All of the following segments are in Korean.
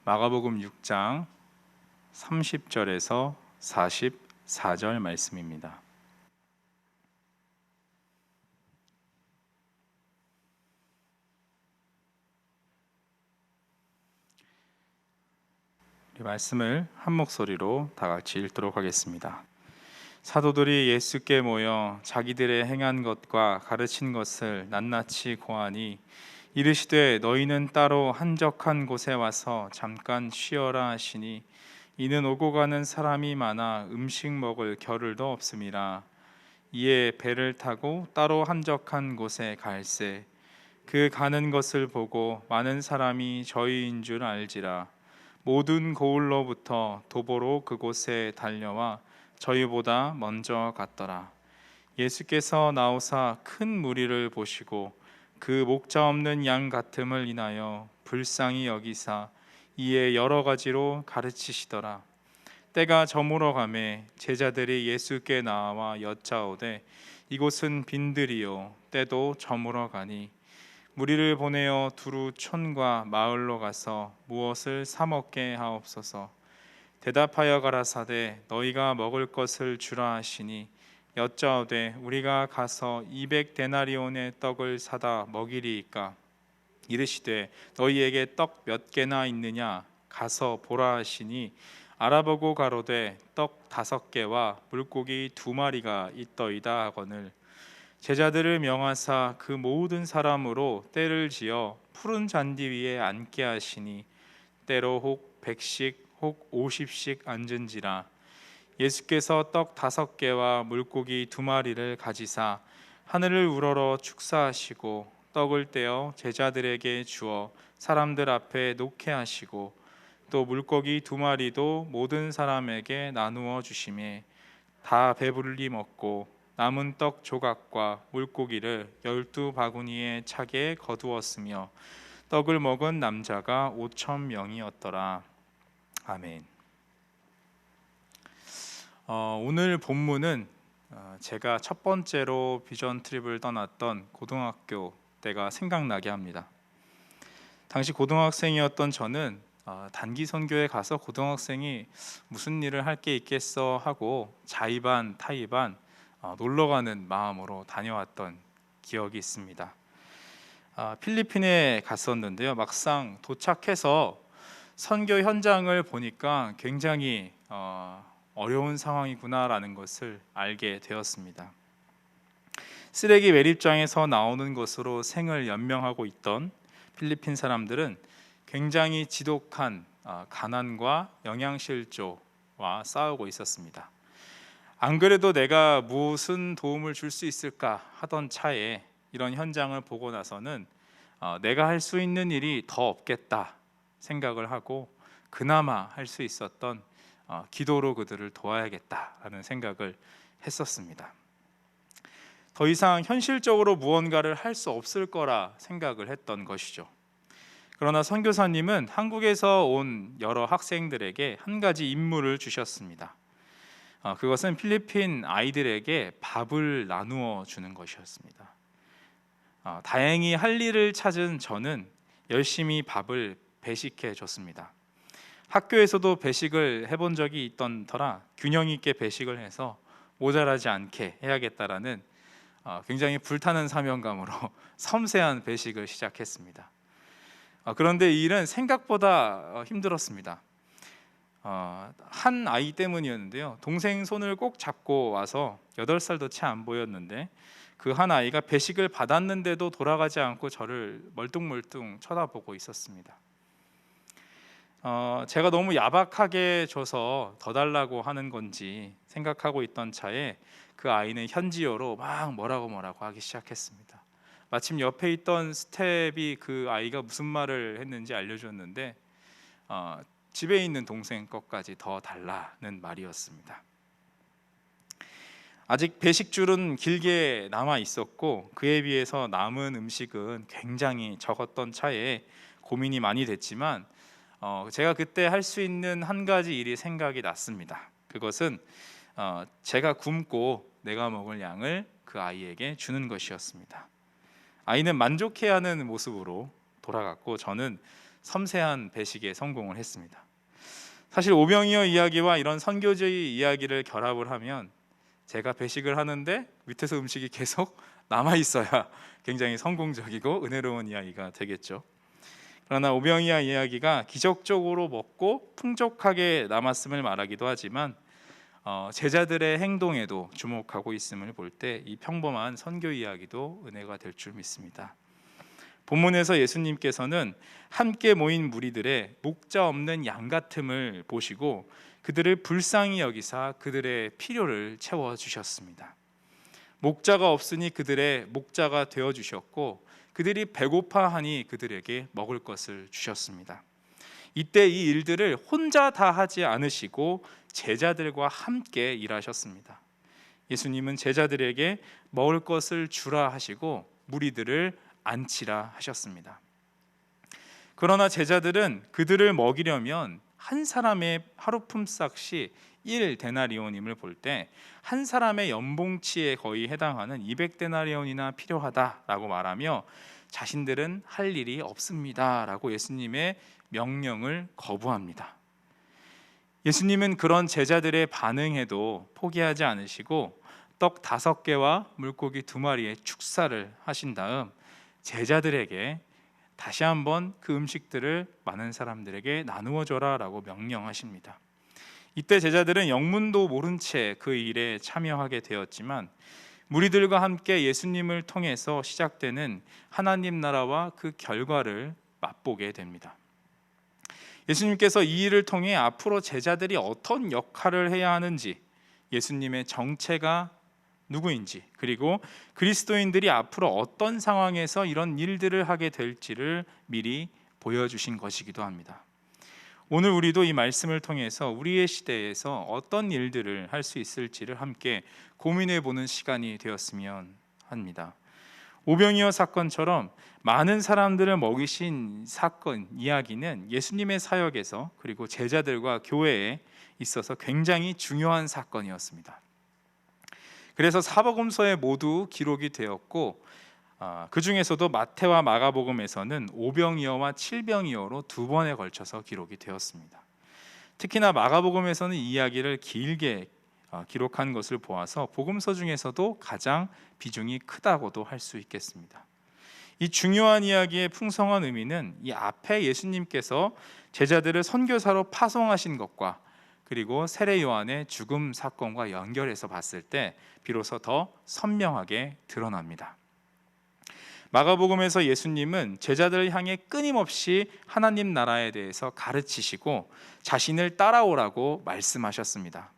마가복음 6장 30절에서 44절 말씀입니다. 이 말씀을 한 목소리로 다 같이 읽도록 하겠습니다. 사도들이 예수께 모여 자기들의 행한 것과 가르친 것을 낱낱이 고하니 이르시되 너희는 따로 한적한 곳에 와서 잠깐 쉬어라 하시니 이는 오고 가는 사람이 많아 음식 먹을 겨를도 없음이라. 이에 배를 타고 따로 한적한 곳에 갈새 그 가는 것을 보고 많은 사람이 저희인 줄 알지라. 모든 고을로부터 도보로 그곳에 달려와 저희보다 먼저 갔더라. 예수께서 나오사 큰 무리를 보시고 그 목자 없는 양 같음을 인하여 불쌍히 여기사 이에 여러 가지로 가르치시더라. 때가 저물어 가매 제자들이 예수께 나와 여짜오되 이곳은 빈들이요 때도 저물어 가니 무리를 보내어 두루 촌과 마을로 가서 무엇을 사 먹게 하옵소서. 대답하여 가라사대 너희가 먹을 것을 주라 하시니 여짜오되 우리가 가서 200데나리온의 떡을 사다 먹이리이까. 이르시되 너희에게 떡 몇 개나 있느냐 가서 보라 하시니 알아보고 가로되 떡 5개와 물고기 2마리가 있더이다 하거늘 제자들을 명하사 그 모든 사람으로 떼를 지어 푸른 잔디 위에 앉게 하시니 때로 혹 100씩 혹 50씩 앉은지라. 예수께서 떡 5개와 물고기 2마리를 가지사 하늘을 우러러 축사하시고 떡을 떼어 제자들에게 주어 사람들 앞에 놓게 하시고 또 물고기 2마리도 모든 사람에게 나누어 주시매 다 배불리 먹고 남은 떡 조각과 물고기를 12바구니에 차게 거두었으며 떡을 먹은 남자가 5,000명이었더라. 아멘. 오늘 본문은 제가 첫 번째로 비전 트립을 떠났던 고등학교 때가 생각나게 합니다. 당시 고등학생이었던 저는 단기 선교에 가서 고등학생이 무슨 일을 할 게 있겠어 하고 자의반 타의반 놀러 가는 마음으로 다녀왔던 기억이 있습니다. 필리핀에 갔었는데요. 막상 도착해서 선교 현장을 보니까 굉장히 어려운 상황이구나라는 것을 알게 되었습니다. 쓰레기 매립장에서 나오는 것으로 생을 연명하고 있던 필리핀 사람들은 굉장히 지독한 가난과 영양실조와 싸우고 있었습니다. 안 그래도 내가 무슨 도움을 줄 수 있을까 하던 차에 이런 현장을 보고 나서는 내가 할 수 있는 일이 더 없겠다 생각을 하고 그나마 할 수 있었던 기도로 그들을 도와야겠다라는 생각을 했었습니다. 더 이상 현실적으로 무언가를 할 수 없을 거라 생각을 했던 것이죠. 그러나 선교사님은 한국에서 온 여러 학생들에게 한 가지 임무를 주셨습니다. 그것은 필리핀 아이들에게 밥을 나누어 주는 것이었습니다. 다행히 할 일을 찾은 저는 열심히 밥을 배식해 줬습니다. 학교에서도 배식을 해본 적이 있던 터라 균형 있게 배식을 해서 모자라지 않게 해야겠다라는 굉장히 불타는 사명감으로 섬세한 배식을 시작했습니다. 그런데 이 일은 생각보다 힘들었습니다. 한 아이 때문이었는데요. 동생 손을 꼭 잡고 와서 8살도 채 안 보였는데 그 한 아이가 배식을 받았는데도 돌아가지 않고 저를 멀뚱멀뚱 쳐다보고 있었습니다. 제가 너무 야박하게 줘서 더 달라고 하는 건지 생각하고 있던 차에 그 아이는 현지어로 막 뭐라고 하기 시작했습니다. 마침 옆에 있던 스텝이 그 아이가 무슨 말을 했는지 알려줬는데 집에 있는 동생 것까지 더 달라는 말이었습니다. 아직 배식줄은 길게 남아 있었고 그에 비해서 남은 음식은 굉장히 적었던 차에 고민이 많이 됐지만 제가 그때 할 수 있는 한 가지 일이 생각이 났습니다. 그것은 제가 굶고 내가 먹을 양을 그 아이에게 주는 것이었습니다. 아이는 만족해하는 모습으로 돌아갔고 저는 섬세한 배식에 성공을 했습니다. 사실 오병이어 이야기와 이런 선교주의 이야기를 결합을 하면 제가 배식을 하는데 밑에서 음식이 계속 남아 있어야 굉장히 성공적이고 은혜로운 이야기가 되겠죠. 그러나 오병이어 이야기가 기적적으로 먹고 풍족하게 남았음을 말하기도 하지만 제자들의 행동에도 주목하고 있음을 볼 때 이 평범한 선교 이야기도 은혜가 될 줄 믿습니다. 본문에서 예수님께서는 함께 모인 무리들의 목자 없는 양 같음을 보시고 그들을 불쌍히 여기사 그들의 필요를 채워 주셨습니다. 목자가 없으니 그들의 목자가 되어 주셨고 그들이 배고파하니 그들에게 먹을 것을 주셨습니다. 이때 이 일들을 혼자 다 하지 않으시고 제자들과 함께 일하셨습니다. 예수님은 제자들에게 먹을 것을 주라 하시고 무리들을 앉히라 하셨습니다. 그러나 제자들은 그들을 먹이려면 한 사람의 하루품삯이 1데나리온임을 볼 때 한 사람의 연봉치에 거의 해당하는 200데나리온이나 필요하다라고 말하며 자신들은 할 일이 없습니다라고 예수님의 명령을 거부합니다. 예수님은 그런 제자들의 반응에도 포기하지 않으시고 떡 5개와 물고기 2마리의 축사를 하신 다음 제자들에게 다시 한번 그 음식들을 많은 사람들에게 나누어 줘라라고 명령하십니다. 이때 제자들은 영문도 모른 채 그 일에 참여하게 되었지만 무리들과 함께 예수님을 통해서 시작되는 하나님 나라와 그 결과를 맛보게 됩니다. 예수님께서 이 일을 통해 앞으로 제자들이 어떤 역할을 해야 하는지, 예수님의 정체가 누구인지, 그리고 그리스도인들이 앞으로 어떤 상황에서 이런 일들을 하게 될지를 미리 보여주신 것이기도 합니다. 오늘 우리도 이 말씀을 통해서 우리의 시대에서 어떤 일들을 할 수 있을지를 함께 고민해 보는 시간이 되었으면 합니다. 오병이어 사건처럼 많은 사람들을 먹이신 사건 이야기는 예수님의 사역에서 그리고 제자들과 교회에 있어서 굉장히 중요한 사건이었습니다. 그래서 사복음서에 모두 기록이 되었고 그 중에서도 마태와 마가복음에서는 오병이어와 칠병이어로 2번에 걸쳐서 기록이 되었습니다. 특히나 마가복음에서는 이 이야기를 길게 기록한 것을 보아서 복음서 중에서도 가장 비중이 크다고도 할 수 있겠습니다. 이 중요한 이야기의 풍성한 의미는 이 앞에 예수님께서 제자들을 선교사로 파송하신 것과 그리고 세례 요한의 죽음 사건과 연결해서 봤을 때 비로소 더 선명하게 드러납니다. 마가복음에서 예수님은 제자들을 향해 끊임없이 하나님 나라에 대해서 가르치시고 자신을 따라오라고 말씀하셨습니다.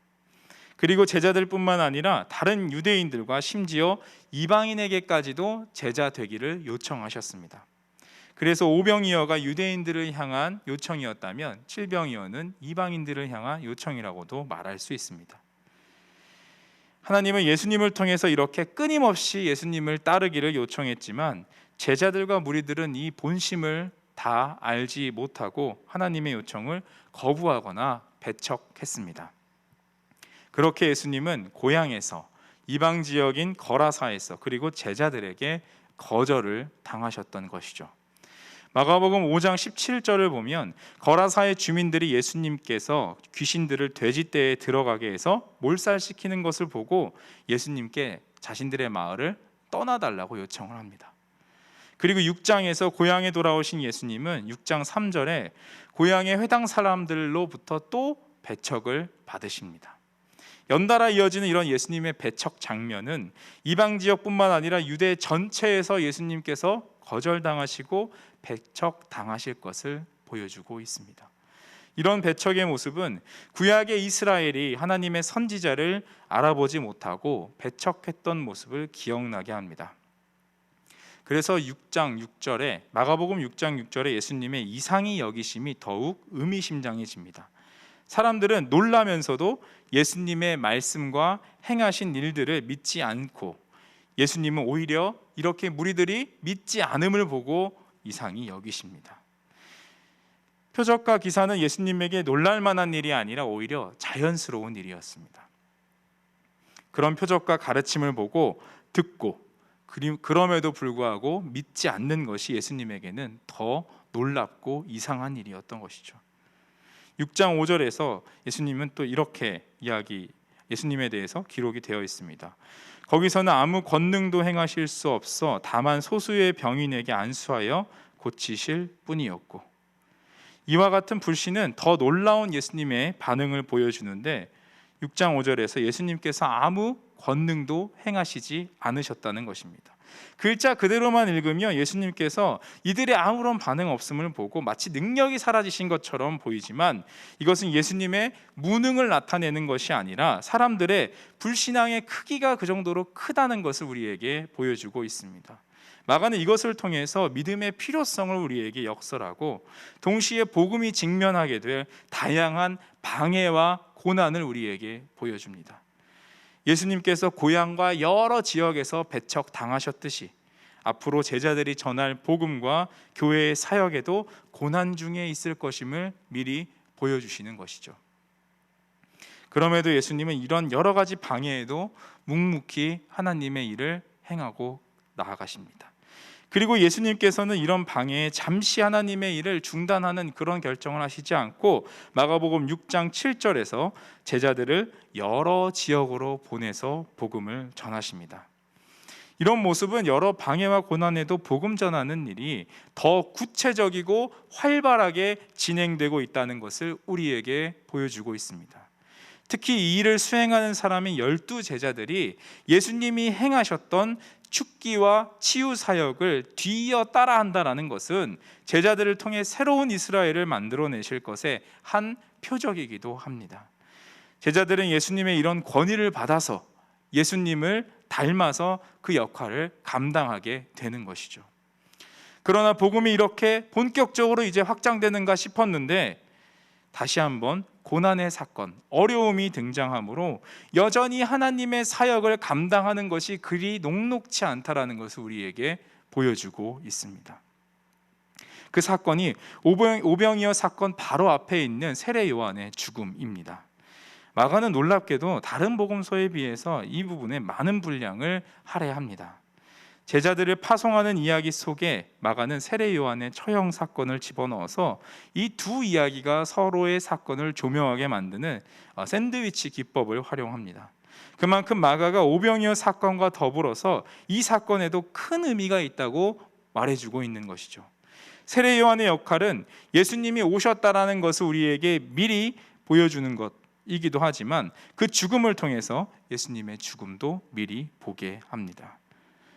그리고 제자들뿐만 아니라 다른 유대인들과 심지어 이방인에게까지도 제자 되기를 요청하셨습니다. 그래서 오병이어가 유대인들을 향한 요청이었다면 칠병이어는 이방인들을 향한 요청이라고도 말할 수 있습니다. 하나님은 예수님을 통해서 이렇게 끊임없이 예수님을 따르기를 요청했지만 제자들과 무리들은 이 본심을 다 알지 못하고 하나님의 요청을 거부하거나 배척했습니다. 그렇게 예수님은 고향에서 이방 지역인 거라사에서 그리고 제자들에게 거절을 당하셨던 것이죠. 마가복음 5장 17절을 보면 거라사의 주민들이 예수님께서 귀신들을 돼지떼에 들어가게 해서 몰살시키는 것을 보고 예수님께 자신들의 마을을 떠나달라고 요청을 합니다. 그리고 6장에서 고향에 돌아오신 예수님은 6장 3절에 고향의 회당 사람들로부터 또 배척을 받으십니다. 연달아 이어지는 이런 예수님의 배척 장면은 이방 지역뿐만 아니라 유대 전체에서 예수님께서 거절당하시고 배척당하실 것을 보여주고 있습니다. 이런 배척의 모습은 구약의 이스라엘이 하나님의 선지자를 알아보지 못하고 배척했던 모습을 기억나게 합니다. 그래서 6장 6절에 마가복음 6장 6절에 예수님의 이상히 여기심이 더욱 의미심장해집니다. 사람들은 놀라면서도 예수님의 말씀과 행하신 일들을 믿지 않고 예수님은 오히려 이렇게 무리들이 믿지 않음을 보고 이상히 여기십니다. 표적과 기사는 예수님에게 놀랄 만한 일이 아니라 오히려 자연스러운 일이었습니다. 그런 표적과 가르침을 보고 듣고 그럼에도 불구하고 믿지 않는 것이 예수님에게는 더 놀랍고 이상한 일이었던 것이죠. 6장 5절에서 예수님은 또 이렇게 예수님에 대해서 기록이 되어 있습니다. 거기서는 아무 권능도 행하실 수 없어 다만 소수의 병인에게 안수하여 고치실 뿐이었고, 이와 같은 불신은 더 놀라운 예수님의 반응을 보여주는데 6장 5절에서 예수님께서 아무 권능도 행하시지 않으셨다는 것입니다. 글자 그대로만 읽으면 예수님께서 이들의 아무런 반응 없음을 보고 마치 능력이 사라지신 것처럼 보이지만, 이것은 예수님의 무능을 나타내는 것이 아니라 사람들의 불신앙의 크기가 그 정도로 크다는 것을 우리에게 보여주고 있습니다. 마가는 이것을 통해서 믿음의 필요성을 우리에게 역설하고, 동시에 복음이 직면하게 될 다양한 방해와 고난을 우리에게 보여줍니다. 예수님께서 고향과 여러 지역에서 배척 당하셨듯이 앞으로 제자들이 전할 복음과 교회의 사역에도 고난 중에 있을 것임을 미리 보여주시는 것이죠. 그럼에도 예수님은 이런 여러 가지 방해에도 묵묵히 하나님의 일을 행하고 나아가십니다. 그리고 예수님께서는 이런 방해에 잠시 하나님의 일을 중단하는 그런 결정을 하시지 않고 마가복음 6장 7절에서 제자들을 여러 지역으로 보내서 복음을 전하십니다. 이런 모습은 여러 방해와 고난에도 복음 전하는 일이 더 구체적이고 활발하게 진행되고 있다는 것을 우리에게 보여주고 있습니다. 특히 이 일을 수행하는 사람인 12제자들이 예수님이 행하셨던 축기와 치유 사역을 뒤이어 따라한다는 것은 제자들을 통해 새로운 이스라엘을 만들어내실 것의 한 표적이기도 합니다. 제자들은 예수님의 이런 권위를 받아서 예수님을 닮아서 그 역할을 감당하게 되는 것이죠. 그러나 복음이 이렇게 본격적으로 이제 확장되는가 싶었는데 다시 한번 고난의 사건, 어려움이 등장하므로 여전히 하나님의 사역을 감당하는 것이 그리 녹록치 않다라는 것을 우리에게 보여주고 있습니다. 그 사건이 오병이어 사건 바로 앞에 있는 세례 요한의 죽음입니다. 마가는 놀랍게도 다른 복음서에 비해서 이 부분에 많은 분량을 할애합니다. 제자들을 파송하는 이야기 속에 마가는 세례 요한의 처형 사건을 집어넣어서 이 두 이야기가 서로의 사건을 조명하게 만드는 샌드위치 기법을 활용합니다. 그만큼 마가가 오병이어 사건과 더불어서 이 사건에도 큰 의미가 있다고 말해주고 있는 것이죠. 세례 요한의 역할은 예수님이 오셨다라는 것을 우리에게 미리 보여주는 것이기도 하지만 그 죽음을 통해서 예수님의 죽음도 미리 보게 합니다.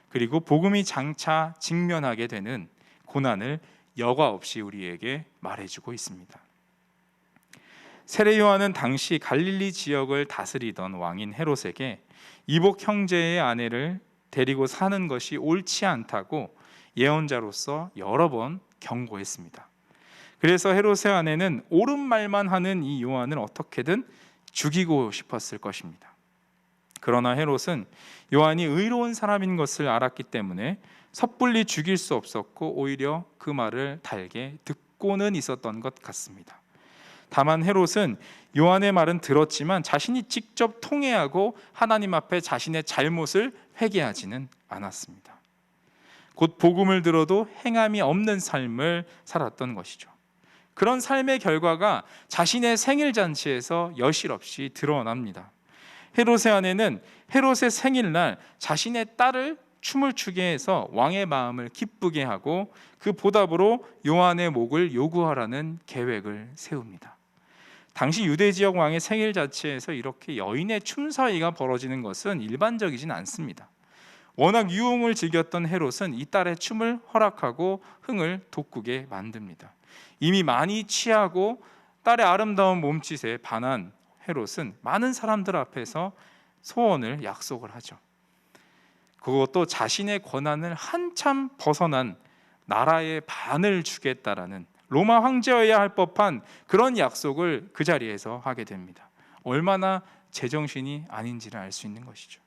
그리고 복음이 장차 직면하게 되는 고난을 여과 없이 우리에게 말해주고 있습니다. 세례 요한은 당시 갈릴리 지역을 다스리던 왕인 헤롯에게 이복 형제의 아내를 데리고 사는 것이 옳지 않다고 예언자로서 여러 번 경고했습니다. 그래서 헤롯의 아내는 옳은 말만 하는 이 요한을 어떻게든 죽이고 싶었을 것입니다. 그러나 헤롯은 요한이 의로운 사람인 것을 알았기 때문에 섣불리 죽일 수 없었고 오히려 그 말을 달게 듣고는 있었던 것 같습니다. 다만 헤롯은 요한의 말은 들었지만 자신이 직접 통회하고 하나님 앞에 자신의 잘못을 회개하지는 않았습니다. 곧 복음을 들어도 행함이 없는 삶을 살았던 것이죠. 그런 삶의 결과가 자신의 생일 잔치에서 여실 없이 드러납니다. 헤롯의 아내는 헤롯의 생일날 자신의 딸을 춤을 추게 해서 왕의 마음을 기쁘게 하고 그 보답으로 요한의 목을 요구하라는 계획을 세웁니다. 당시 유대 지역 왕의 생일 자체에서 이렇게 여인의 춤 사위가 벌어지는 것은 일반적이진 않습니다. 워낙 유흥을 즐겼던 헤롯은 이 딸의 춤을 허락하고 흥을 돋구게 만듭니다. 이미 많이 취하고 딸의 아름다운 몸짓에 반한 헤롯은 많은 사람들 앞에서 소원을 약속을 하죠. 그것도 자신의 권한을 한참 벗어난 나라의 반을 주겠다라는 로마 황제여야 할 법한 그런 약속을 그 자리에서 하게 됩니다. 얼마나 제정신이 아닌지를 알 수 있는 것이죠.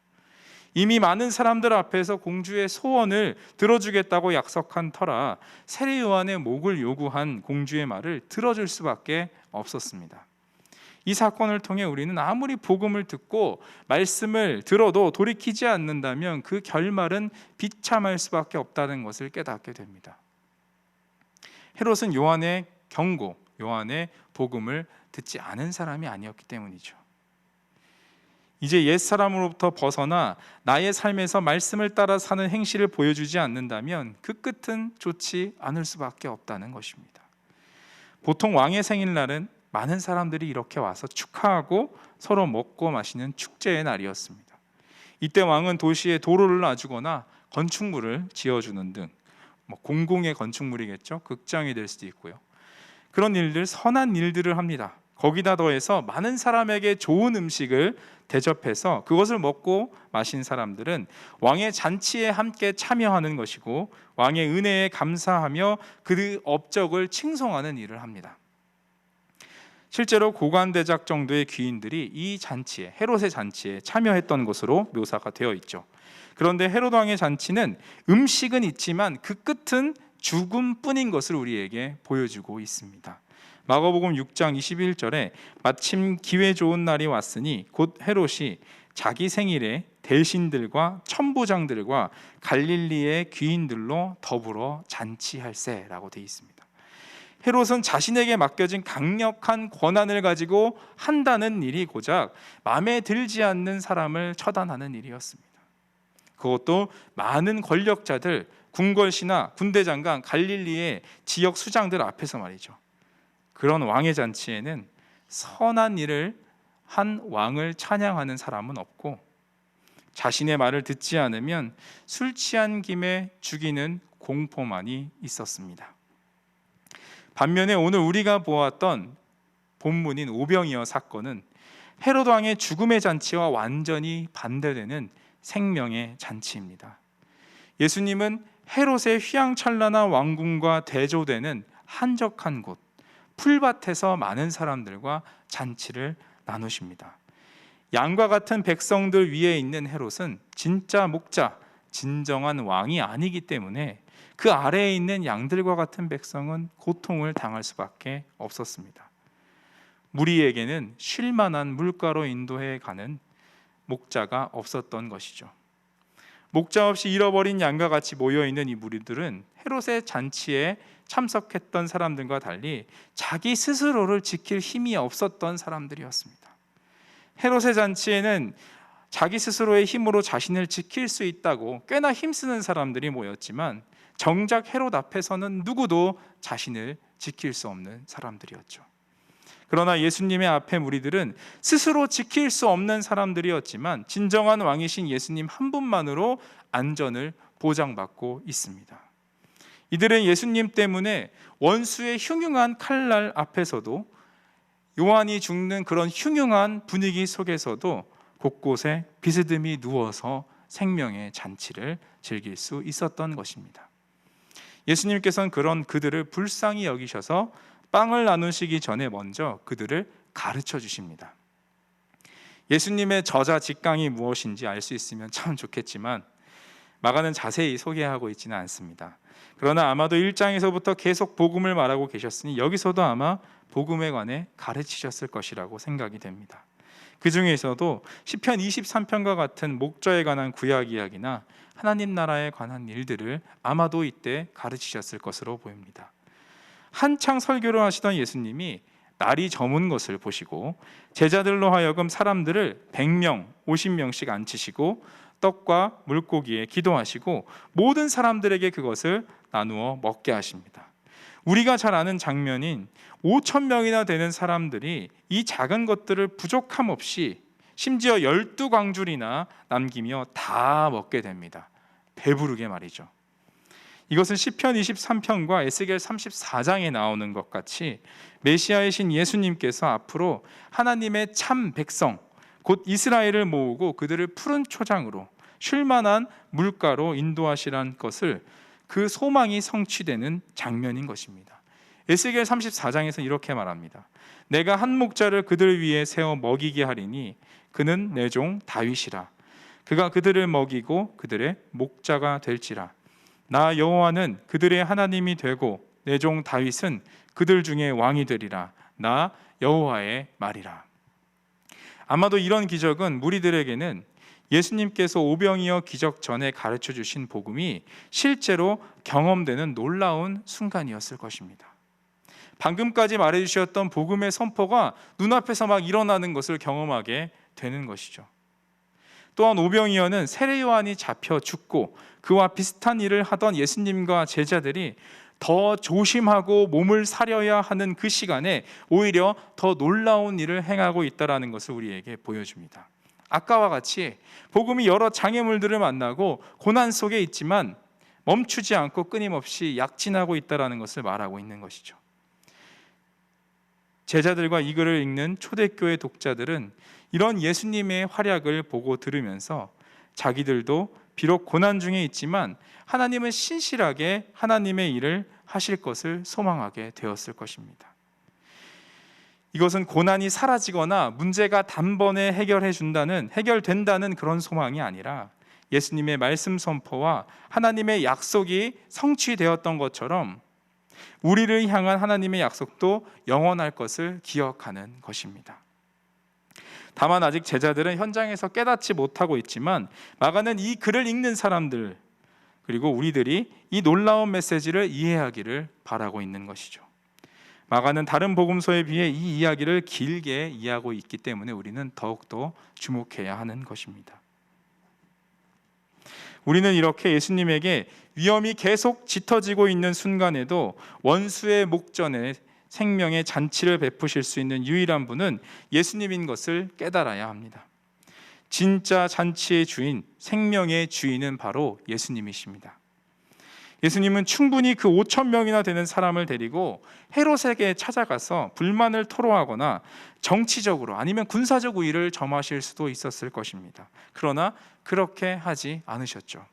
이미 많은 사람들 앞에서 공주의 소원을 들어주겠다고 약속한 터라 세례 요한의 목을 요구한 공주의 말을 들어줄 수밖에 없었습니다. 이 사건을 통해 우리는 아무리 복음을 듣고 말씀을 들어도 돌이키지 않는다면 그 결말은 비참할 수밖에 없다는 것을 깨닫게 됩니다. 헤롯은 요한의 경고, 요한의 복음을 듣지 않은 사람이 아니었기 때문이죠. 이제 옛사람으로부터 벗어나 나의 삶에서 말씀을 따라 사는 행실을 보여주지 않는다면 그 끝은 좋지 않을 수밖에 없다는 것입니다. 보통 왕의 생일날은 많은 사람들이 이렇게 와서 축하하고 서로 먹고 마시는 축제의 날이었습니다. 이때 왕은 도시에 도로를 놔주거나 건축물을 지어주는 등 공공의 건축물이겠죠. 극장이 될 수도 있고요. 그런 일들, 선한 일들을 합니다. 거기다 더해서 많은 사람에게 좋은 음식을 대접해서 그것을 먹고 마신 사람들은 왕의 잔치에 함께 참여하는 것이고 왕의 은혜에 감사하며 그 업적을 칭송하는 일을 합니다. 실제로 고관대작 정도의 귀인들이 이 잔치에, 헤롯의 잔치에 참여했던 것으로 묘사가 되어 있죠. 그런데 헤롯 왕의 잔치는 음식은 있지만 그 끝은 죽음뿐인 것을 우리에게 보여주고 있습니다. 마가복음 6장 21절에 마침 기회 좋은 날이 왔으니 곧 헤롯이 자기 생일에 대신들과 천부장들과 갈릴리의 귀인들로 더불어 잔치할세라고 되어 있습니다. 헤롯은 자신에게 맡겨진 강력한 권한을 가지고 한다는 일이 고작 마음에 들지 않는 사람을 처단하는 일이었습니다. 그것도 많은 권력자들, 궁궐신하, 군대장관, 갈릴리의 지역 수장들 앞에서 말이죠. 그런 왕의 잔치에는 선한 일을 한 왕을 찬양하는 사람은 없고 자신의 말을 듣지 않으면 술 취한 김에 죽이는 공포만이 있었습니다. 반면에 오늘 우리가 보았던 본문인 오병이어 사건은 헤롯 왕의 죽음의 잔치와 완전히 반대되는 생명의 잔치입니다. 예수님은 헤롯의 휘황찬란한 왕궁과 대조되는 한적한 곳, 풀밭에서 많은 사람들과 잔치를 나누십니다. 양과 같은 백성들 위에 있는 헤롯은 진짜 목자, 진정한 왕이 아니기 때문에 그 아래에 있는 양들과 같은 백성은 고통을 당할 수밖에 없었습니다. 무리에게는 쉴 만한 물가로 인도해 가는 목자가 없었던 것이죠. 목자 없이 잃어버린 양과 같이 모여있는 이 무리들은 헤롯의 잔치에 참석했던 사람들과 달리 자기 스스로를 지킬 힘이 없었던 사람들이었습니다. 헤롯의 잔치에는 자기 스스로의 힘으로 자신을 지킬 수 있다고 꽤나 힘쓰는 사람들이 모였지만 정작 헤롯 앞에서는 누구도 자신을 지킬 수 없는 사람들이었죠. 그러나 예수님의 앞에 무리들은 스스로 지킬 수 없는 사람들이었지만 진정한 왕이신 예수님 한 분만으로 안전을 보장받고 있습니다. 이들은 예수님 때문에 원수의 흉흉한 칼날 앞에서도, 요한이 죽는 그런 흉흉한 분위기 속에서도 곳곳에 비스듬히 누워서 생명의 잔치를 즐길 수 있었던 것입니다. 예수님께서는 그런 그들을 불쌍히 여기셔서 빵을 나누시기 전에 먼저 그들을 가르쳐 주십니다. 예수님의 저자 직강이 무엇인지 알 수 있으면 참 좋겠지만 마가는 자세히 소개하고 있지는 않습니다. 그러나 아마도 1장에서부터 계속 복음을 말하고 계셨으니 여기서도 아마 복음에 관해 가르치셨을 것이라고 생각이 됩니다. 그 중에서도 시편 23편과 같은 목자에 관한 구약 이야기나 하나님 나라에 관한 일들을 아마도 이때 가르치셨을 것으로 보입니다. 한창 설교를 하시던 예수님이 날이 저문 것을 보시고 제자들로 하여금 사람들을 100명, 50명씩 앉히시고 떡과 물고기에 기도하시고 모든 사람들에게 그것을 나누어 먹게 하십니다. 우리가 잘 아는 장면인 5,000명이나 되는 사람들이 이 작은 것들을 부족함 없이 심지어 12광줄이나 남기며 다 먹게 됩니다. 배부르게 말이죠. 이것은 시편 23편과 에스겔 34장에 나오는 것 같이 메시아이신 예수님께서 앞으로 하나님의 참 백성 곧 이스라엘을 모으고 그들을 푸른 초장으로 쉴만한 물가로 인도하시라는 것을, 그 소망이 성취되는 장면인 것입니다. 에스겔 34장에서 이렇게 말합니다. 내가 한 목자를 그들 위에 세워 먹이게 하리니 그는 내 종 다윗이라. 그가 그들을 먹이고 그들의 목자가 될지라. 나 여호와는 그들의 하나님이 되고 내 종 다윗은 그들 중에 왕이 되리라. 나 여호와의 말이라. 아마도 이런 기적은 무리들에게는 예수님께서 오병이어 기적 전에 가르쳐 주신 복음이 실제로 경험되는 놀라운 순간이었을 것입니다. 방금까지 말해주셨던 복음의 선포가 눈앞에서 막 일어나는 것을 경험하게 되는 것이죠. 또한 오병이어는 세례 요한이 잡혀 죽고 그와 비슷한 일을 하던 예수님과 제자들이 더 조심하고 몸을 사려야 하는 그 시간에 오히려 더 놀라운 일을 행하고 있다는 것을 우리에게 보여줍니다. 아까와 같이 복음이 여러 장애물들을 만나고 고난 속에 있지만 멈추지 않고 끊임없이 약진하고 있다는 것을 말하고 있는 것이죠. 제자들과 이 글을 읽는 초대교회 독자들은 이런 예수님의 활약을 보고 들으면서 자기들도 비록 고난 중에 있지만 하나님은 신실하게 하나님의 일을 하실 것을 소망하게 되었을 것입니다. 이것은 고난이 사라지거나 문제가 단번에 해결된다는 그런 소망이 아니라 예수님의 말씀 선포와 하나님의 약속이 성취되었던 것처럼 우리를 향한 하나님의 약속도 영원할 것을 기억하는 것입니다. 다만 아직 제자들은 현장에서 깨닫지 못하고 있지만 마가는 이 글을 읽는 사람들 그리고 우리들이 이 놀라운 메시지를 이해하기를 바라고 있는 것이죠. 마가는 다른 복음서에 비해 이 이야기를 길게 이해하고 있기 때문에 우리는 더욱더 주목해야 하는 것입니다. 우리는 이렇게 예수님에게 위험이 계속 짙어지고 있는 순간에도 원수의 목전에 생명의 잔치를 베푸실 수 있는 유일한 분은 예수님인 것을 깨달아야 합니다. 진짜 잔치의 주인, 생명의 주인은 바로 예수님이십니다. 예수님은 충분히 그 5,000명이나 되는 사람을 데리고 헤롯에게 찾아가서 불만을 토로하거나 정치적으로 아니면 군사적 우위를 점하실 수도 있었을 것입니다. 그러나 그렇게 하지 않으셨죠.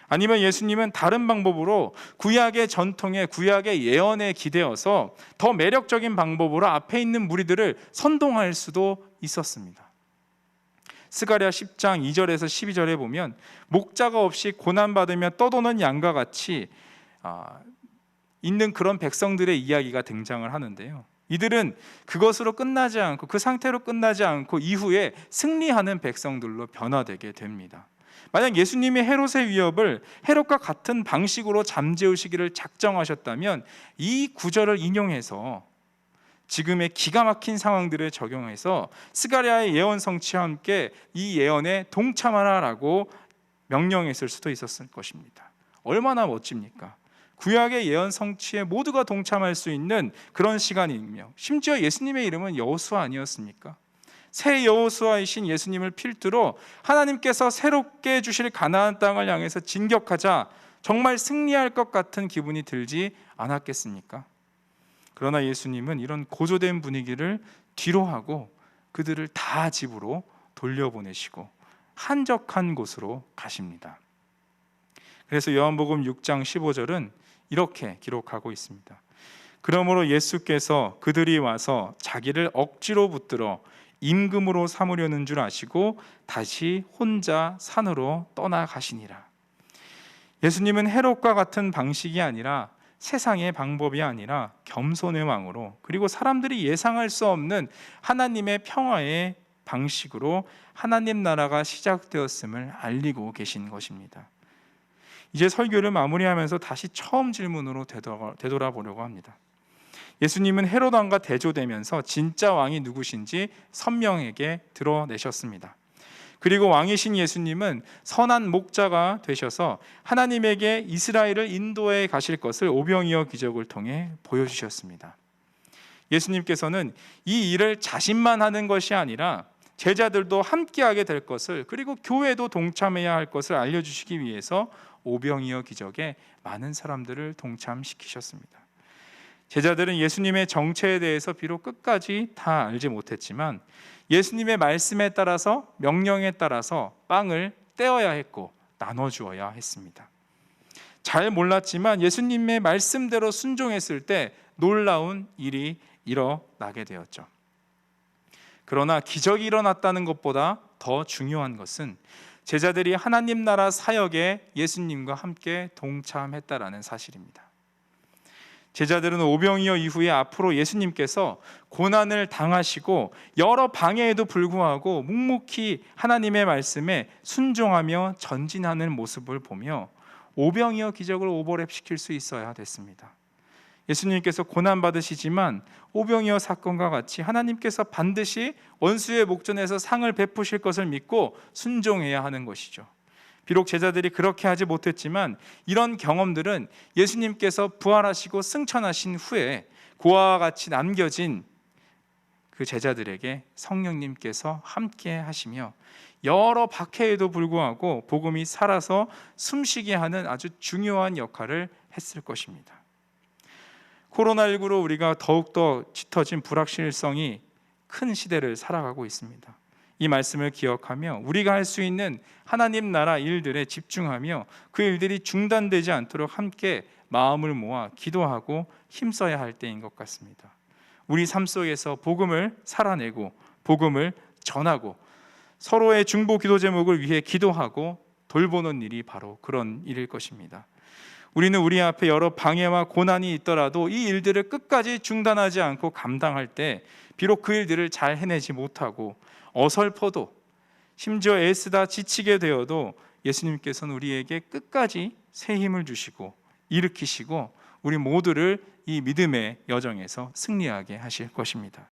아니면 예수님은 다른 방법으로 구약의 전통에, 구약의 예언에 기대어서 더 매력적인 방법으로 앞에 있는 무리들을 선동할 수도 있었습니다. 스가랴 10장 2절에서 12절에 보면 목자가 없이 고난받으며 떠도는 양과 같이 있는 그런 백성들의 이야기가 등장을 하는데요. 이들은 그것으로 끝나지 않고 그 상태로 끝나지 않고 이후에 승리하는 백성들로 변화되게 됩니다. 만약 예수님이 헤롯의 위협을 헤롯과 같은 방식으로 잠재우시기를 작정하셨다면 이 구절을 인용해서 지금의 기가 막힌 상황들을 적용해서 스가랴의 예언 성취와 함께 이 예언에 동참하라라고 명령했을 수도 있었을 것입니다. 얼마나 멋집니까? 구약의 예언 성취에 모두가 동참할 수 있는 그런 시간이며 심지어 예수님의 이름은 여호수아 아니었습니까? 새 여호수아이신 예수님을 필두로 하나님께서 새롭게 주실 가나안 땅을 향해서 진격하자 정말 승리할 것 같은 기분이 들지 않았겠습니까? 그러나 예수님은 이런 고조된 분위기를 뒤로하고 그들을 다 집으로 돌려보내시고 한적한 곳으로 가십니다. 그래서 요한복음 6장 15절은 이렇게 기록하고 있습니다. 그러므로 예수께서 그들이 와서 자기를 억지로 붙들어 임금으로 삼으려는 줄 아시고 다시 혼자 산으로 떠나가시니라. 예수님은 헤롯과 같은 방식이 아니라 세상의 방법이 아니라 겸손의 왕으로 그리고 사람들이 예상할 수 없는 하나님의 평화의 방식으로 하나님 나라가 시작되었음을 알리고 계신 것입니다. 이제 설교를 마무리하면서 다시 처음 질문으로 되돌아보려고 합니다. 예수님은 헤롯 왕과 대조되면서 진짜 왕이 누구신지 선명하게 드러내셨습니다. 그리고 왕이신 예수님은 선한 목자가 되셔서 하나님에게 이스라엘을 인도해 가실 것을 오병이어 기적을 통해 보여주셨습니다. 예수님께서는 이 일을 자신만 하는 것이 아니라 제자들도 함께하게 될 것을 그리고 교회도 동참해야 할 것을 알려주시기 위해서 오병이어 기적에 많은 사람들을 동참시키셨습니다. 제자들은 예수님의 정체에 대해서 비록 끝까지 다 알지 못했지만 예수님의 말씀에 따라서 명령에 따라서 빵을 떼어야 했고 나눠주어야 했습니다. 잘 몰랐지만 예수님의 말씀대로 순종했을 때 놀라운 일이 일어나게 되었죠. 그러나 기적이 일어났다는 것보다 더 중요한 것은 제자들이 하나님 나라 사역에 예수님과 함께 동참했다라는 사실입니다. 제자들은 오병이어 이후에 앞으로 예수님께서 고난을 당하시고 여러 방해에도 불구하고 묵묵히 하나님의 말씀에 순종하며 전진하는 모습을 보며 오병이어 기적을 오버랩시킬 수 있어야 됐습니다. 예수님께서 고난받으시지만 오병이어 사건과 같이 하나님께서 반드시 원수의 목전에서 상을 베푸실 것을 믿고 순종해야 하는 것이죠. 비록 제자들이 그렇게 하지 못했지만 이런 경험들은 예수님께서 부활하시고 승천하신 후에 고아와 같이 남겨진 그 제자들에게 성령님께서 함께 하시며 여러 박해에도 불구하고 복음이 살아서 숨쉬게 하는 아주 중요한 역할을 했을 것입니다. 코로나19로 우리가 더욱더 짙어진 불확실성이 큰 시대를 살아가고 있습니다. 이 말씀을 기억하며 우리가 할 수 있는 하나님 나라 일들에 집중하며 그 일들이 중단되지 않도록 함께 마음을 모아 기도하고 힘써야 할 때인 것 같습니다. 우리 삶 속에서 복음을 살아내고 복음을 전하고 서로의 중보 기도 제목을 위해 기도하고 돌보는 일이 바로 그런 일일 것입니다. 우리는 우리 앞에 여러 방해와 고난이 있더라도 이 일들을 끝까지 중단하지 않고 감당할 때 비록 그 일들을 잘 해내지 못하고 어설퍼도 심지어 애쓰다 지치게 되어도 예수님께서는 우리에게 끝까지 새 힘을 주시고 일으키시고 우리 모두를 이 믿음의 여정에서 승리하게 하실 것입니다.